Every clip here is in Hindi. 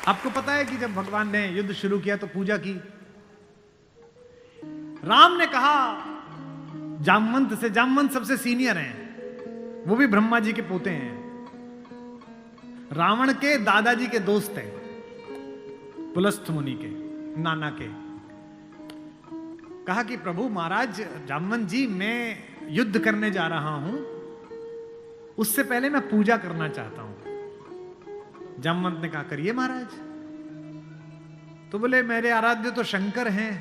आपको पता है कि जब भगवान ने युद्ध शुरू किया तो पूजा की। राम ने कहा जामवंत से, जामवंत सबसे सीनियर हैं, वो भी ब्रह्मा जी के पोते हैं, रावण के दादाजी के दोस्त हैं, पुलस्त्य मुनि के नाना के। कहा कि प्रभु महाराज जामवंत जी, मैं युद्ध करने जा रहा हूं, उससे पहले मैं पूजा करना चाहता हूं। जामवंत ने कहा करिए महाराज। तो बोले मेरे आराध्य तो शंकर हैं,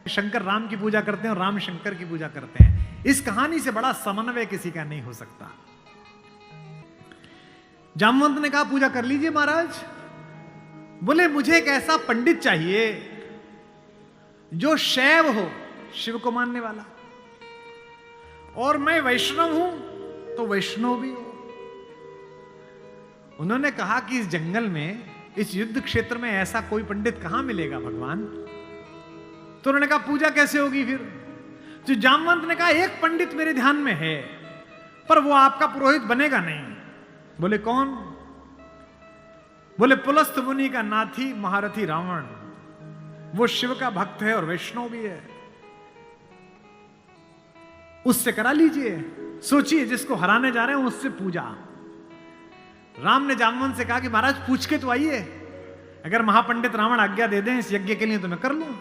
शंकर राम की पूजा करते हैं और राम शंकर की पूजा करते हैं, इस कहानी से बड़ा समन्वय किसी का नहीं हो सकता। जामवंत ने कहा पूजा कर लीजिए महाराज। बोले मुझे एक ऐसा पंडित चाहिए जो शैव हो, शिव को मानने वाला, और मैं वैष्णव हूं तो वैष्णव भी हो। उन्होंने कहा कि इस जंगल में, इस युद्ध क्षेत्र में ऐसा कोई पंडित कहां मिलेगा भगवान। तो उन्होंने कहा पूजा कैसे होगी फिर। जो जामवंत ने कहा एक पंडित मेरे ध्यान में है, पर वो आपका पुरोहित बनेगा नहीं। बोले कौन। बोले पुलस्त्य मुनि का नाथी महारथी रावण, वो शिव का भक्त है और वैष्णव भी है, उससे करा लीजिए। सोचिए जिसको हराने जा रहे हैं उससे पूजा। राम ने जामवंत से कहा कि महाराज पूछ के तो आइए, अगर महापंडित रावण आज्ञा दे दें इस यज्ञ के लिए तो मैं कर लूं।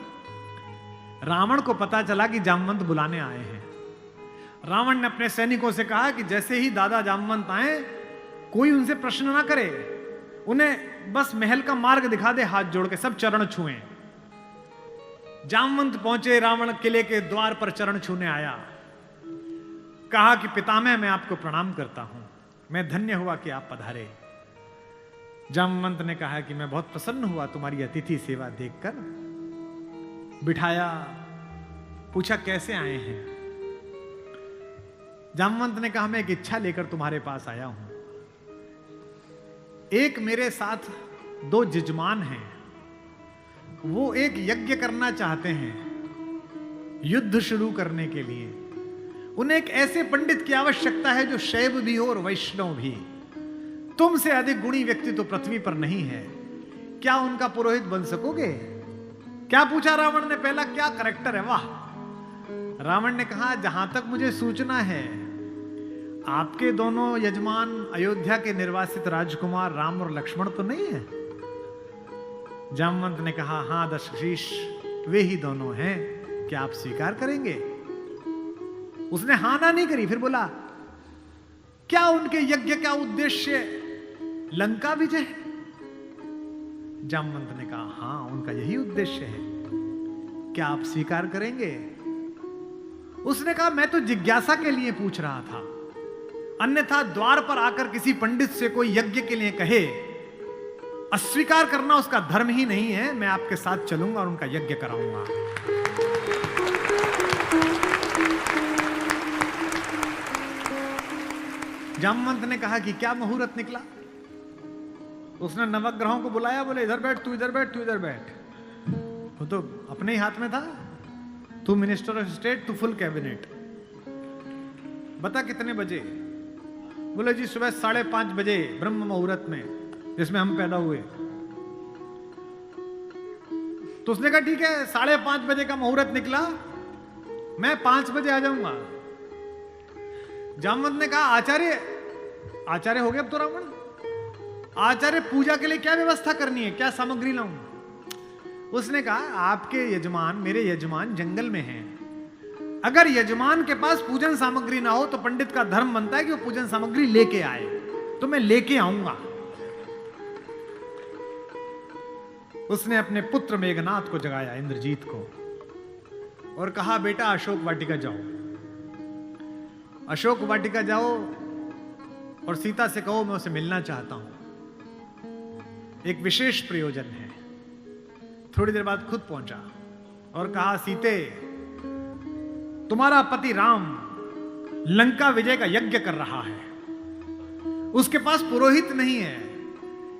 रावण को पता चला कि जामवंत बुलाने आए हैं। रावण ने अपने सैनिकों से कहा कि जैसे ही दादा जामवंत आए, कोई उनसे प्रश्न ना करे, उन्हें बस महल का मार्ग दिखा दे, हाथ जोड़ के सब चरण छुएं। जामवंत पहुंचे, रावण किले के द्वार पर चरण छूने आया, कहा कि पितामह मैं आपको प्रणाम करता हूं, मैं धन्य हुआ कि आप पधारे। जामवंत ने कहा कि मैं बहुत प्रसन्न हुआ तुम्हारी अतिथि सेवा देखकर। बिठाया, पूछा कैसे आए हैं। जामवंत ने कहा मैं एक इच्छा लेकर तुम्हारे पास आया हूं। एक मेरे साथ दो यजमान हैं, वो एक यज्ञ करना चाहते हैं युद्ध शुरू करने के लिए। उन्हें एक ऐसे पंडित की आवश्यकता है जो शैव भी हो और वैष्णव भी। तुमसे अधिक गुणी व्यक्ति तो पृथ्वी पर नहीं है, क्या उनका पुरोहित बन सकोगे। क्या पूछा रावण ने, पहला क्या करैक्टर है, वाह। रावण ने कहा जहां तक मुझे सूचना है आपके दोनों यजमान अयोध्या के निर्वासित राजकुमार राम और लक्ष्मण तो नहीं है। जामवंत ने कहा हां दशशीष, वे ही दोनों हैं, क्या आप स्वीकार करेंगे। उसने हां ना नहीं करी, फिर बोला क्या उनके यज्ञ का उद्देश्य लंका विजय। जामवंत ने कहा हां उनका यही उद्देश्य है, क्या आप स्वीकार करेंगे। उसने कहा मैं तो जिज्ञासा के लिए पूछ रहा था, अन्यथा द्वार पर आकर किसी पंडित से कोई यज्ञ के लिए कहे, अस्वीकार करना उसका धर्म ही नहीं है। मैं आपके साथ चलूंगा और उनका यज्ञ कराऊंगा। जामवंत ने कहा कि क्या मुहूर्त निकला। उसने नवग्रहों को बुलाया, बोले इधर बैठ, तू इधर बैठ, तू इधर बैठ। वो तो अपने ही हाथ में था, तू मिनिस्टर ऑफ स्टेट, तू फुल कैबिनेट। बता कितने बजे। बोले जी सुबह 5:30 बजे ब्रह्म मुहूर्त में, जिसमें हम पैदा हुए। तो उसने कहा ठीक है 5:30 बजे का मुहूर्त निकला, मैं 5 बजे आ जाऊंगा। जामवंत ने कहा आचार्य हो गए अब तो रावण। आचार्य पूजा के लिए क्या व्यवस्था करनी है, क्या सामग्री लाऊं। उसने कहा आपके यजमान, मेरे यजमान जंगल में हैं, अगर यजमान के पास पूजन सामग्री ना हो तो पंडित का धर्म बनता है कि वो पूजन सामग्री लेके आए, तो मैं लेके आऊंगा। उसने अपने पुत्र मेघनाथ को जगाया, इंद्रजीत को, और कहा बेटा अशोक वाटिका जाओ, अशोक वाटिका जाओ और सीता से कहो मैं उसे मिलना चाहता हूं, एक विशेष प्रयोजन है। थोड़ी देर बाद खुद पहुंचा और कहा सीते, तुम्हारा पति राम लंका विजय का यज्ञ कर रहा है, उसके पास पुरोहित नहीं है,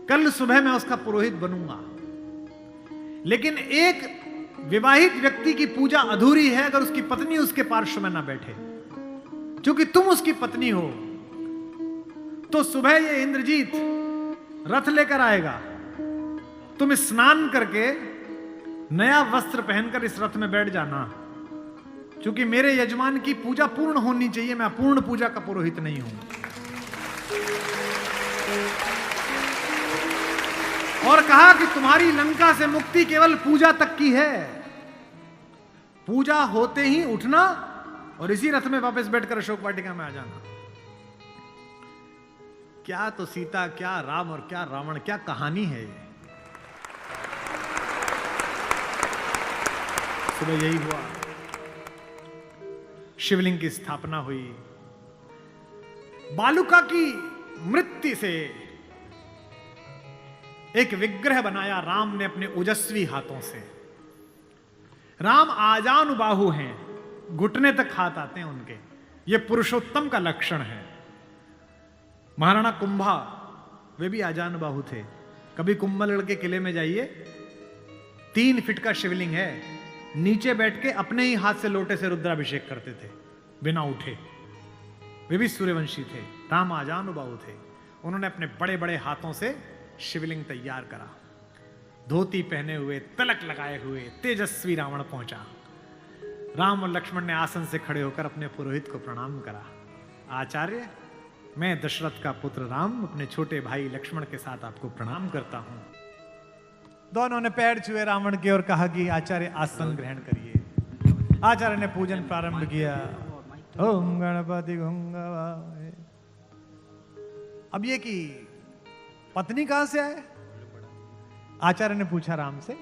कल सुबह मैं उसका पुरोहित बनूंगा। लेकिन एक विवाहित व्यक्ति की पूजा अधूरी है अगर उसकी पत्नी उसके पार्श्व में ना बैठे। क्योंकि तुम उसकी पत्नी हो, तो सुबह ये इंद्रजीत रथ लेकर आएगा, तुम स्नान करके नया वस्त्र पहनकर इस रथ में बैठ जाना, क्योंकि मेरे यजमान की पूजा पूर्ण होनी चाहिए, मैं अपूर्ण पूजा का पुरोहित नहीं हूं। और कहा कि तुम्हारी लंका से मुक्ति केवल पूजा तक की है, पूजा होते ही उठना और इसी रथ में वापस बैठकर अशोक वाटिका में आ जाना। क्या तो सीता, क्या राम और क्या रावण, क्या कहानी है ये। सुबह यही हुआ, शिवलिंग की स्थापना हुई, बालुका की मृत्यु से एक विग्रह बनाया राम ने अपने ओजस्वी हाथों से। राम आजानुबाहु हैं, घुटने तक हाथ आते हैं उनके, ये पुरुषोत्तम का लक्षण है। महाराणा कुंभा वे भी आजानुबाहु थे। कभी कुंभलगढ़ के किले में जाइए, 3 फीट का शिवलिंग है, नीचे बैठ के अपने ही हाथ से लोटे से रुद्राभिषेक करते थे बिना उठे। वे भी सूर्यवंशी थे। राम आजानुबाहु थे, उन्होंने अपने बड़े बड़े हाथों से शिवलिंग तैयार करा। धोती पहने हुए, तिलक लगाए हुए तेजस्वी रावण पहुंचा। राम और लक्ष्मण ने आसन से खड़े होकर अपने पुरोहित को प्रणाम करा। आचार्य, मैं दशरथ का पुत्र राम अपने छोटे भाई लक्ष्मण के साथ आपको प्रणाम करता हूं। दोनों ने पैर छुए रावण के और कहा कि आचार्य आसन ग्रहण करिए। आचार्य ने पूजन प्रारंभ किया। ओम गणपति गंगावाय। अब ये कि पत्नी कहां से आए? आचार्य ने पूछा राम से।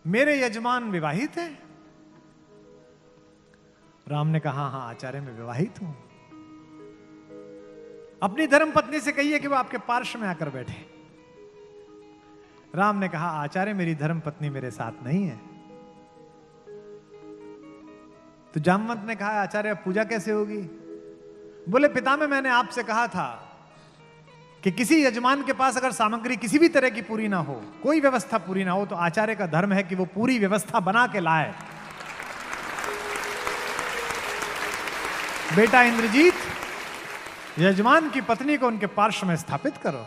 मेरे यजमान विवाहित है? राम ने कहा हाँ आचार्य मैं विवाहित हूं। अपनी धर्म पत्नी से कहिए कि वो आपके पार्श्व में आकर बैठे। राम ने कहा आचार्य मेरी धर्म पत्नी मेरे साथ नहीं है। तो जामवंत ने कहा आचार्य अब पूजा कैसे होगी? बोले पितामह मैंने आपसे कहा था कि किसी यजमान के पास अगर सामग्री किसी भी तरह की पूरी ना हो, कोई व्यवस्था पूरी ना हो, तो आचार्य का धर्म है कि वो पूरी व्यवस्था बना के लाए। बेटा इंद्रजीत, यजमान की पत्नी को उनके पार्श्व में स्थापित करो।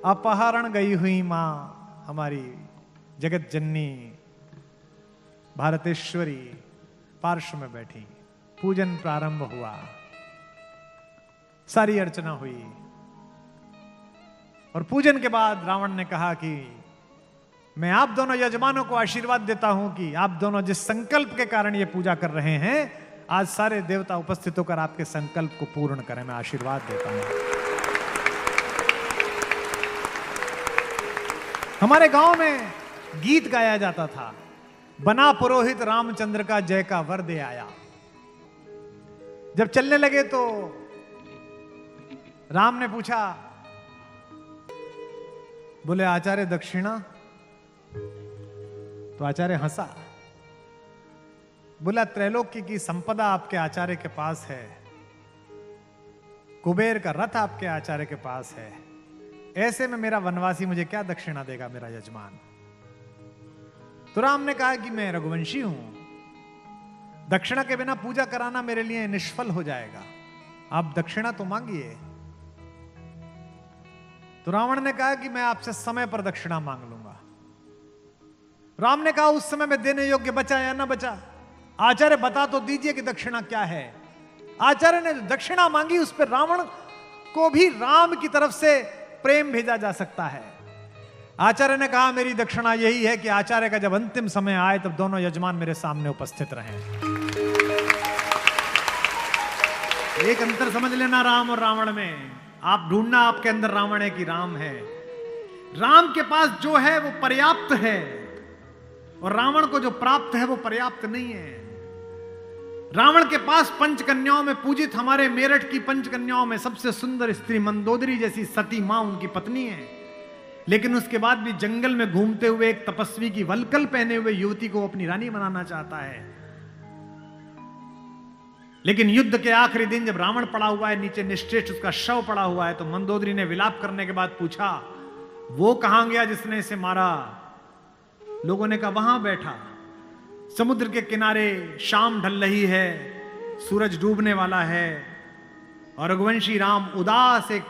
अपहरण गई हुई मां हमारी जगत जननी भारतेश्वरी पार्श्व में बैठी। पूजन प्रारंभ हुआ, सारी अर्चना हुई और पूजन के बाद रावण ने कहा कि मैं आप दोनों यजमानों को आशीर्वाद देता हूं कि आप दोनों जिस संकल्प के कारण ये पूजा कर रहे हैं, आज सारे देवता उपस्थित होकर आपके संकल्प को पूर्ण करें। मैं आशीर्वाद देता हूं। हमारे गांव में गीत गाया जाता था, बना पुरोहित रामचंद्र का जय का वर दे आया। जब चलने लगे तो राम ने पूछा, बोले आचार्य दक्षिणा? तो आचार्य हंसा। बोला त्रैलोक्य की संपदा आपके आचार्य के पास है, कुबेर का रथ आपके आचार्य के पास है, ऐसे में मेरा वनवासी मुझे क्या दक्षिणा देगा मेरा यजमान? तो राम ने कहा कि मैं रघुवंशी हूं, दक्षिणा के बिना पूजा कराना मेरे लिए निष्फल हो जाएगा, आप दक्षिणा तो मांगिए। तो रावण ने कहा कि मैं आपसे समय पर दक्षिणा मांग लूंगा। राम ने कहा उस समय में देने योग्य बचा या ना बचा? आचार्य बता तो दीजिए कि दक्षिणा क्या है। आचार्य ने जो दक्षिणा मांगी उस पर रावण को भी राम की तरफ से प्रेम भेजा जा सकता है। आचार्य ने कहा मेरी दक्षिणा यही है कि आचार्य का जब अंतिम समय आए तब दोनों यजमान मेरे सामने उपस्थित रहें। एक अंतर समझ लेना राम और रावण में। आप ढूंढना आपके अंदर रावण है कि राम है। राम के पास जो है वो पर्याप्त है और रावण को जो प्राप्त है वो पर्याप्त नहीं है। रावण के पास पंचकन्याओं में पूजित हमारे मेरठ की पंचकन्याओं में सबसे सुंदर स्त्री मंदोदरी जैसी सती मां उनकी पत्नी है, लेकिन उसके बाद भी जंगल में घूमते हुए एक तपस्वी की वलकल पहने हुए युवती को अपनी रानी बनाना चाहता है। लेकिन युद्ध के आखिरी दिन जब रावण पड़ा हुआ है नीचे, निश्चेष्ट उसका शव पड़ा हुआ है, तो मंदोदरी ने विलाप करने के बाद पूछा वो कहां गया जिसने इसे मारा? लोगों ने कहा वहां बैठा समुद्र के किनारे, शाम ढल रही है, सूरज डूबने वाला है और रघुवंशी राम उदास एक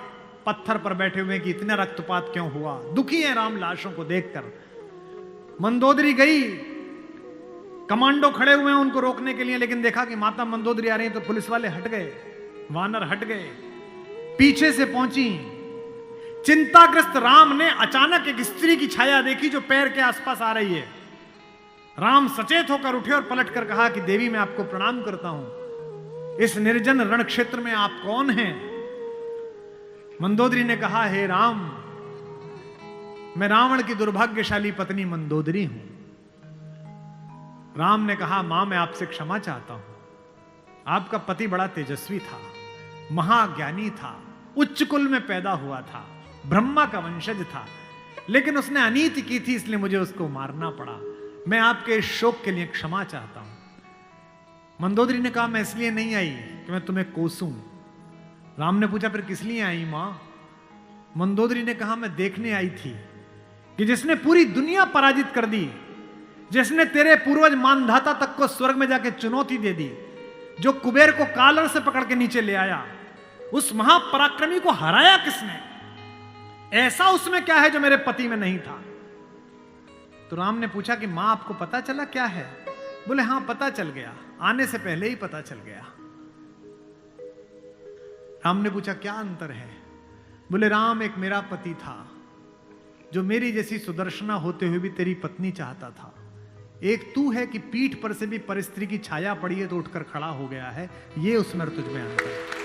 पत्थर पर बैठे हुए कि इतना रक्तपात क्यों हुआ, दुखी है राम लाशों को देखकर। मंदोदरी गई, कमांडो खड़े हुए हैं उनको रोकने के लिए, लेकिन देखा कि माता मंदोदरी आ रही है तो पुलिस वाले हट गए, वानर हट गए, पीछे से पहुंची। चिंताग्रस्त राम ने अचानक एक स्त्री की छाया देखी जो पैर के आसपास आ रही है। राम सचेत होकर उठे और पलटकर कहा कि देवी मैं आपको प्रणाम करता हूं, इस निर्जन रण क्षेत्र में आप कौन हैं? मंदोदरी ने कहा, हे राम, मैं रावण की दुर्भाग्यशाली पत्नी मंदोदरी हूं। राम ने कहा, मां मैं आपसे क्षमा चाहता हूं, आपका पति बड़ा तेजस्वी था, महाज्ञानी था, उच्च कुल में पैदा हुआ था, ब्रह्मा का वंशज था, लेकिन उसने अनीति की थी इसलिए मुझे उसको मारना पड़ा। मैं आपके इस शोक के लिए क्षमा चाहता हूं। मंदोदरी ने कहा, मैं इसलिए नहीं आई कि मैं तुम्हें कोसूं। राम ने पूछा, फिर किस लिए आई मां? मंदोदरी ने कहा, मैं देखने आई थी कि जिसने पूरी दुनिया पराजित कर दी, जिसने तेरे पूर्वज मानधाता तक को स्वर्ग में जाके चुनौती दे दी, जो कुबेर को कालर से पकड़ के नीचे ले आया, उस महापराक्रमी को हराया किसने? ऐसा उसमें क्या है जो मेरे पति में नहीं था? तो राम ने पूछा कि मां आपको पता चला क्या है? बोले, हां पता चल गया, आने से पहले ही पता चल गया। राम ने पूछा, क्या अंतर है? बोले, राम एक मेरा पति था जो मेरी जैसी सुदर्शना होते हुए भी तेरी पत्नी चाहता था, एक तू है कि पीठ पर से भी परस्त्री की छाया पड़ी है तो उठकर खड़ा हो गया है, ये उसमें तुझ में अंतर है।